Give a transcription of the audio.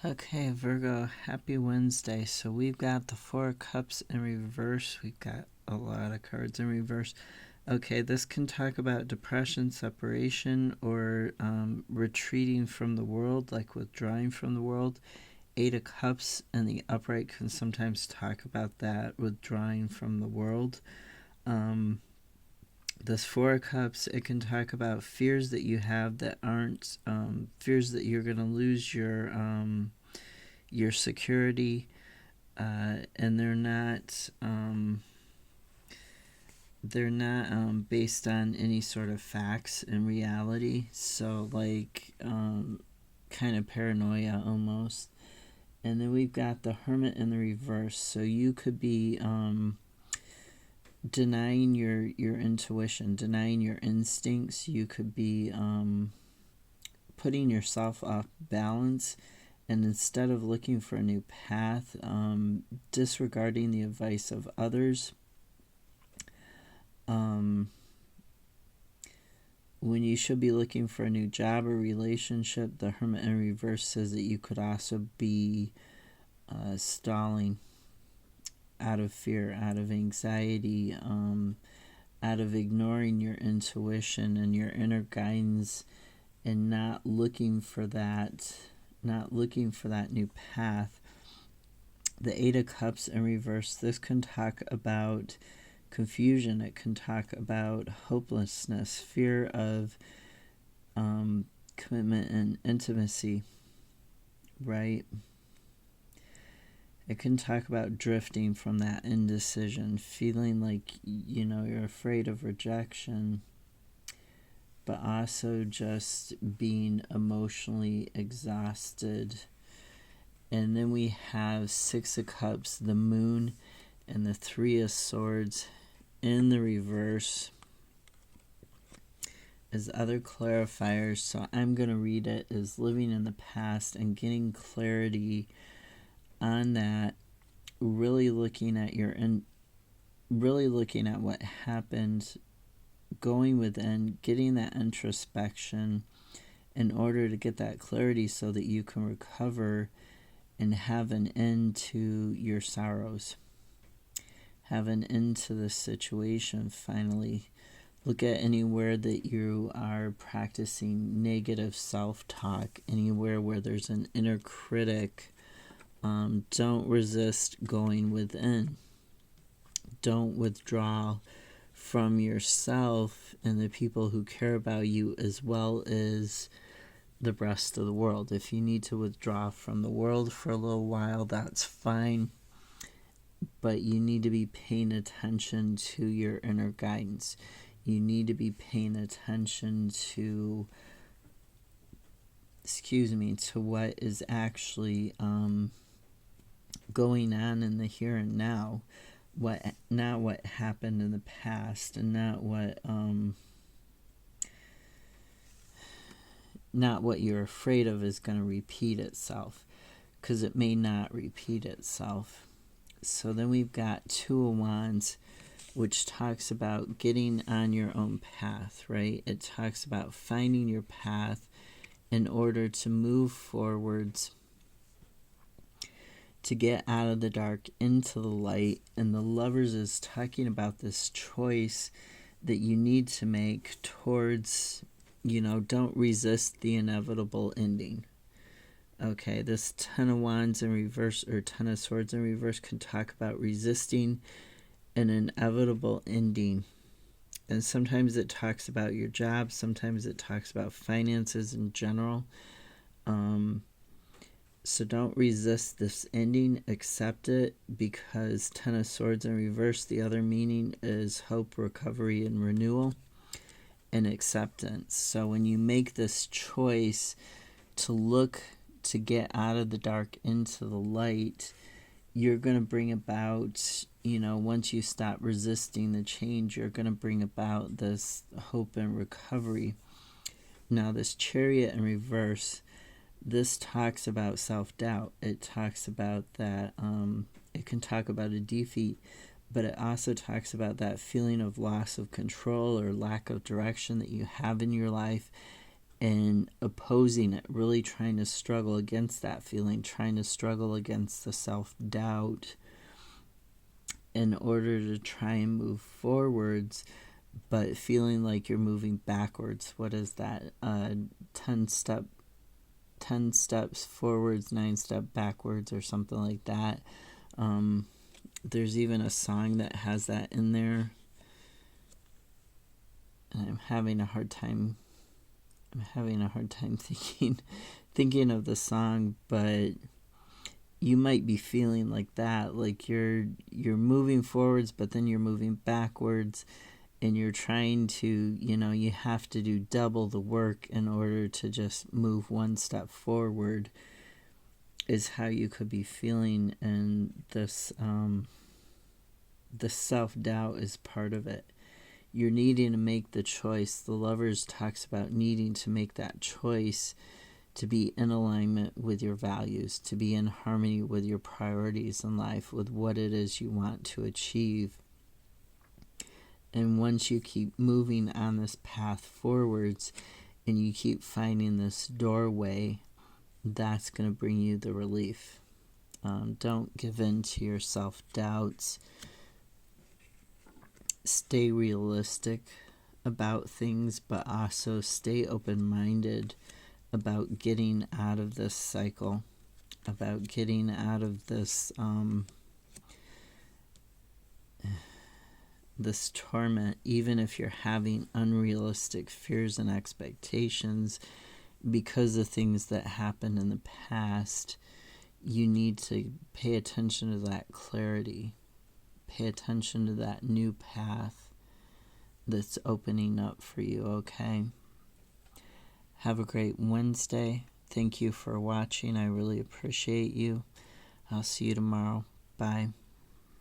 Okay, Virgo, happy Wednesday. So we've got the Four of Cups in reverse. We've got a lot of cards in reverse. Okay, this can talk about depression, separation, or retreating from the world, like withdrawing from the world. Eight of Cups and the upright can sometimes talk about that, withdrawing from the world. This Four of Cups, it can talk about fears that you have that aren't fears that you're going to lose your security, and they're not based on any sort of facts and reality. So like kind of paranoia almost. And then we've got the Hermit in the reverse. So you could be denying your intuition, denying your instincts. You could be putting yourself off balance, and instead of looking for a new path, disregarding the advice of others. When you should be looking for a new job or relationship, the Hermit in reverse says that you could also be stalling out of fear, out of anxiety, out of ignoring your intuition and your inner guidance, and not looking for that new path. The Eight of Cups in reverse, this can talk about confusion. It can talk about hopelessness, fear of commitment and intimacy, right? It can talk about drifting from that indecision, feeling like, you're afraid of rejection, but also just being emotionally exhausted. And then we have Six of Cups, the Moon, and the Three of Swords in the reverse as other clarifiers. So I'm going to read it as living in the past and getting clarity on that, really looking at what happened, going within, getting that introspection in order to get that clarity so that you can recover and have an end to your sorrows, have an end to the situation finally. Look at anywhere that you are practicing negative self-talk, anywhere where there's an inner critic. Don't resist going within. Don't withdraw from yourself and the people who care about you, as well as the rest of the world. If you need to withdraw from the world for a little while, that's fine. But you need to be paying attention to your inner guidance. You need to be paying attention to what is actually going on in the here and now, not what happened in the past, and not what you're afraid of is going to repeat itself, because it may not repeat itself. So then we've got Two of Wands, which talks about getting on your own path, right? It talks about finding your path in order to move forwards, to get out of the dark into the light. And the Lovers is talking about this choice that you need to make towards, don't resist the inevitable ending. Okay, this Ten of Wands in reverse, or Ten of Swords in reverse, can talk about resisting an inevitable ending. And sometimes it talks about your job, sometimes it talks about finances in general. So don't resist this ending, accept it, because Ten of Swords in reverse, the other meaning is hope, recovery, and renewal, and acceptance. So when you make this choice to look to get out of the dark into the light, you're going to bring about, once you stop resisting the change, you're going to bring about this hope and recovery. Now this Chariot in reverse, this talks about self-doubt. It talks about that, it can talk about a defeat, but it also talks about that feeling of loss of control or lack of direction that you have in your life. and opposing it, really trying to struggle against that feeling, trying to struggle against the self-doubt in order to try and move forwards, but feeling like you're moving backwards. What is that? 10 steps forwards, 9 steps backwards, or something like that. There's even a song that has that in there, and I'm having a hard time thinking of the song, but you might be feeling like that, like you're moving forwards, but then you're moving backwards, and you're trying to, you have to do double the work in order to just move one step forward, is how you could be feeling. And this the self-doubt is part of it. You're needing to make the choice. The Lovers talks about needing to make that choice to be in alignment with your values, to be in harmony with your priorities in life, with what it is you want to achieve. And once you keep moving on this path forwards and you keep finding this doorway, that's going to bring you the relief. Don't give in to your self-doubts. Stay realistic about things, but also stay open-minded about getting out of this cycle, about getting out of this this torment. Even if you're having unrealistic fears and expectations because of things that happened in the past, you need to pay attention to that clarity. Pay attention to that new path that's opening up for you, okay? Have a great Wednesday. Thank you for watching. I really appreciate you. I'll see you tomorrow. Bye.